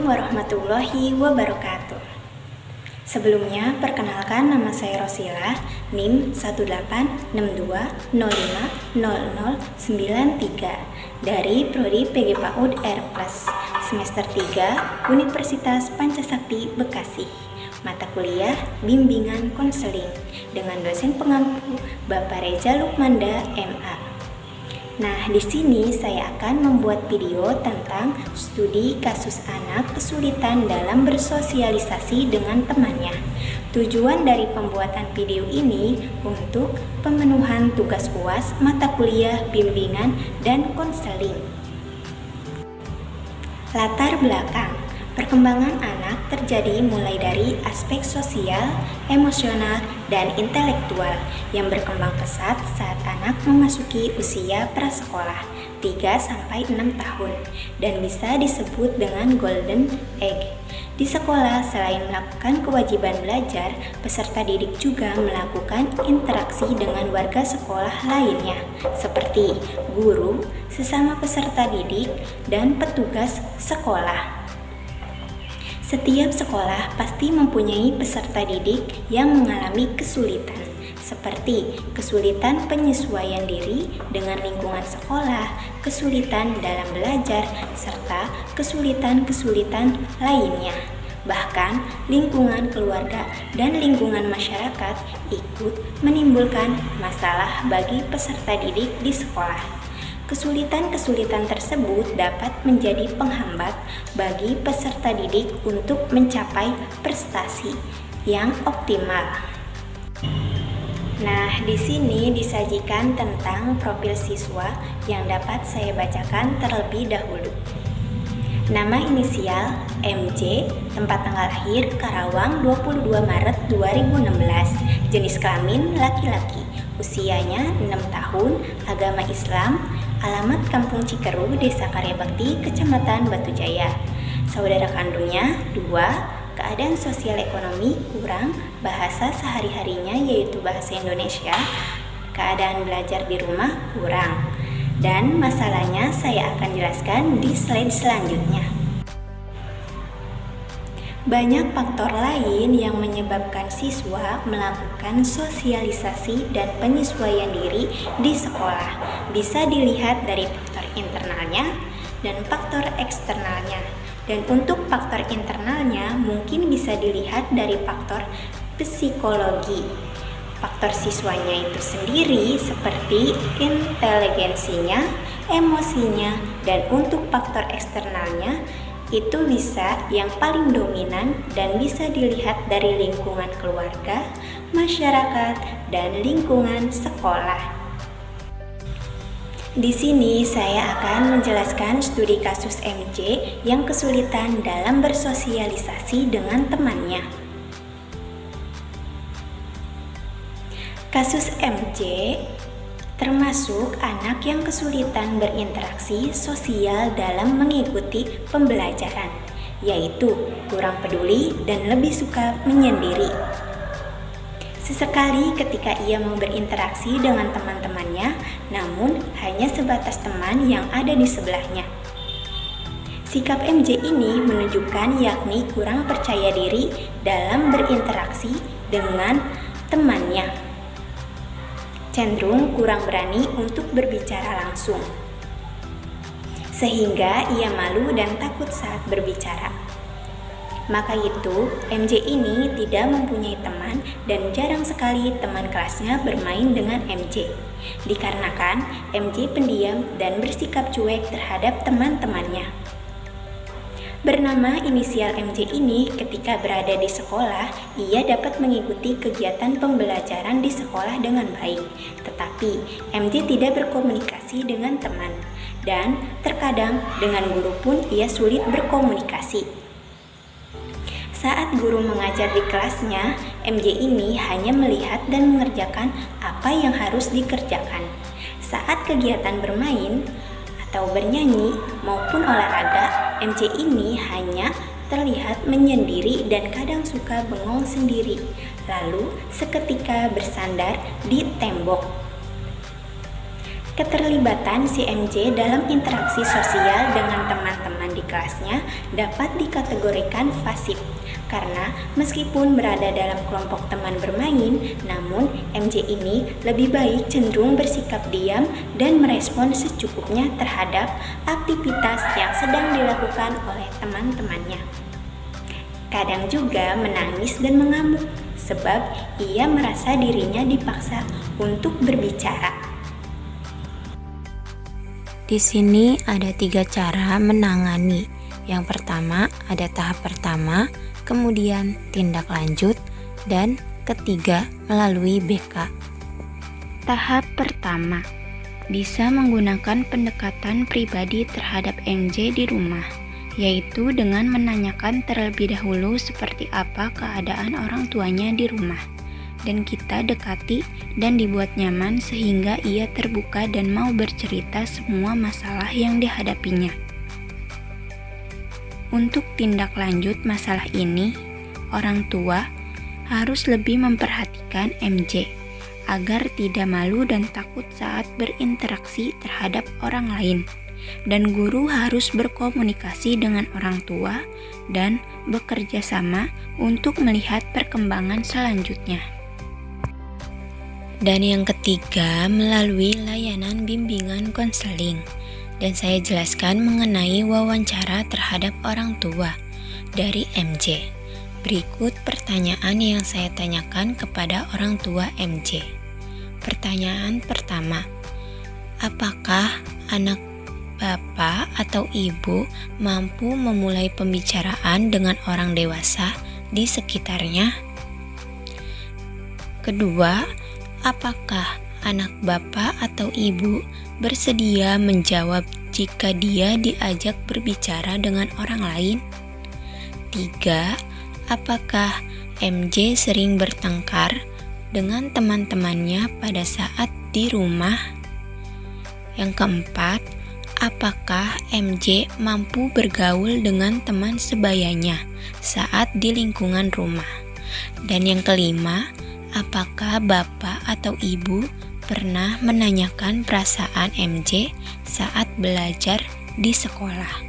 warahmatullahi wabarakatuh. Sebelumnya, perkenalkan nama saya Rosila, NIM 18625050093 dari Prodi PG PAUD R+, semester 3, Universitas Pancasakti Bekasi. Mata kuliah Bimbingan Konseling dengan dosen pengampu Bapak Reza Lukmanda, MA. Nah, di sini saya akan membuat video tentang studi kasus anak kesulitan dalam bersosialisasi dengan temannya. Tujuan dari pembuatan video ini untuk pemenuhan tugas UAS mata kuliah bimbingan dan konseling. Latar belakang perkembangan anak terjadi mulai dari aspek sosial, emosional, dan intelektual yang berkembang pesat saat anak memasuki usia prasekolah 3-6 tahun dan bisa disebut dengan golden age. Di sekolah, selain melakukan kewajiban belajar, peserta didik juga melakukan interaksi dengan warga sekolah lainnya, seperti guru, sesama peserta didik, dan petugas sekolah. Setiap sekolah pasti mempunyai peserta didik yang mengalami kesulitan, seperti kesulitan penyesuaian diri dengan lingkungan sekolah, kesulitan dalam belajar, serta kesulitan-kesulitan lainnya. Bahkan, lingkungan keluarga dan lingkungan masyarakat ikut menimbulkan masalah bagi peserta didik di sekolah. Kesulitan-kesulitan tersebut dapat menjadi penghambat bagi peserta didik untuk mencapai prestasi yang optimal. Nah, di sini disajikan tentang profil siswa yang dapat saya bacakan terlebih dahulu. Nama inisial MJ, tempat tanggal lahir Karawang 22 Maret 2016, jenis kelamin laki-laki, usianya 6 tahun, agama Islam, alamat Kampung Cikeru, Desa Karyabakti, Kecamatan Batujaya. Saudara kandungnya 2, keadaan sosial ekonomi kurang, bahasa sehari-harinya yaitu bahasa Indonesia, keadaan belajar di rumah kurang. Dan masalahnya saya akan jelaskan di slide selanjutnya. Banyak faktor lain yang menyebabkan siswa melakukan sosialisasi dan penyesuaian diri di sekolah. Bisa dilihat dari faktor internalnya dan faktor eksternalnya. Dan untuk faktor internalnya mungkin bisa dilihat dari faktor psikologi. Faktor siswanya itu sendiri seperti inteligensinya, emosinya, dan untuk faktor eksternalnya itu bisa yang paling dominan dan bisa dilihat dari lingkungan keluarga, masyarakat, dan lingkungan sekolah. Di sini saya akan menjelaskan studi kasus MJ yang kesulitan dalam bersosialisasi dengan temannya. Kasus MJ termasuk anak yang kesulitan berinteraksi sosial dalam mengikuti pembelajaran, yaitu kurang peduli dan lebih suka menyendiri. Sesekali ketika ia mau berinteraksi dengan teman-temannya, namun hanya sebatas teman yang ada di sebelahnya. Sikap MJ ini menunjukkan yakni kurang percaya diri dalam berinteraksi dengan temannya. Cenderung kurang berani untuk berbicara langsung, sehingga ia malu dan takut saat berbicara. Maka itu, MJ ini tidak mempunyai teman dan jarang sekali teman kelasnya bermain dengan MJ. Dikarenakan MJ pendiam dan bersikap cuek terhadap teman-temannya. Bernama inisial MJ ini ketika berada di sekolah, ia dapat mengikuti kegiatan pembelajaran di sekolah dengan baik. Tetapi MJ tidak berkomunikasi dengan teman dan terkadang dengan guru pun ia sulit berkomunikasi. Saat guru mengajar di kelasnya, MJ ini hanya melihat dan mengerjakan apa yang harus dikerjakan. Saat kegiatan bermain atau bernyanyi maupun olahraga, MJ ini hanya terlihat menyendiri dan kadang suka bengong sendiri, lalu seketika bersandar di tembok. Keterlibatan si MJ dalam interaksi sosial dengan teman-teman di kelasnya dapat dikategorikan pasif, karena meskipun berada dalam kelompok teman bermain, namun MJ ini lebih baik cenderung bersikap diam dan merespon secukupnya terhadap aktivitas yang sedang dilakukan oleh teman-temannya. Kadang juga menangis dan mengamuk, sebab ia merasa dirinya dipaksa untuk berbicara. Di sini ada 3 cara menangani. Yang pertama ada tahap pertama, kemudian tindak lanjut, dan ketiga melalui BK. Tahap pertama, bisa menggunakan pendekatan pribadi terhadap MJ di rumah, yaitu dengan menanyakan terlebih dahulu seperti apa keadaan orang tuanya di rumah, dan kita dekati dan dibuat nyaman sehingga ia terbuka dan mau bercerita semua masalah yang dihadapinya. Untuk tindak lanjut masalah ini, orang tua harus lebih memperhatikan MJ agar tidak malu dan takut saat berinteraksi terhadap orang lain. Dan guru harus berkomunikasi dengan orang tua dan bekerja sama untuk melihat perkembangan selanjutnya. Dan yang ketiga melalui layanan bimbingan konseling. Dan saya jelaskan mengenai wawancara terhadap orang tua dari MJ. Berikut pertanyaan yang saya tanyakan kepada orang tua MJ. Pertanyaan pertama, apakah anak bapak atau ibu mampu memulai pembicaraan dengan orang dewasa di sekitarnya? Kedua, apakah anak bapak atau ibu bersedia menjawab jika dia diajak berbicara dengan orang lain? 3. Apakah MJ sering bertengkar dengan teman-temannya pada saat di rumah? Yang keempat, apakah MJ mampu bergaul dengan teman sebayanya saat di lingkungan rumah? Dan yang kelima, apakah bapak atau ibu pernah menanyakan perasaan MJ saat belajar di sekolah?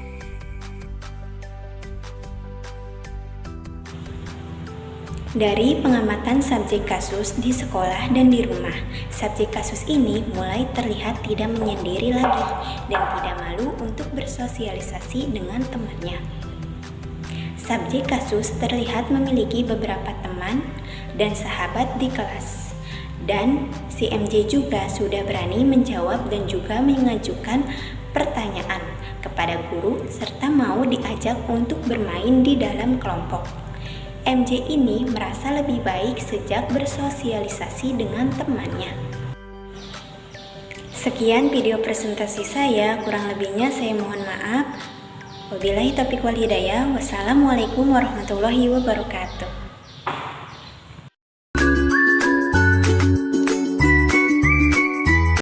Dari pengamatan subjek kasus di sekolah dan di rumah, subjek kasus ini mulai terlihat tidak menyendiri lagi dan tidak malu untuk bersosialisasi dengan temannya. Subjek kasus terlihat memiliki beberapa teman dan sahabat di kelas. Dan si MJ juga sudah berani menjawab dan juga mengajukan pertanyaan kepada guru serta mau diajak untuk bermain di dalam kelompok. MJ ini merasa lebih baik sejak bersosialisasi dengan temannya. Sekian video presentasi saya, kurang lebihnya saya mohon maaf. Wabillahi taufiq wal hidayah. Wassalamualaikum warahmatullahi wabarakatuh.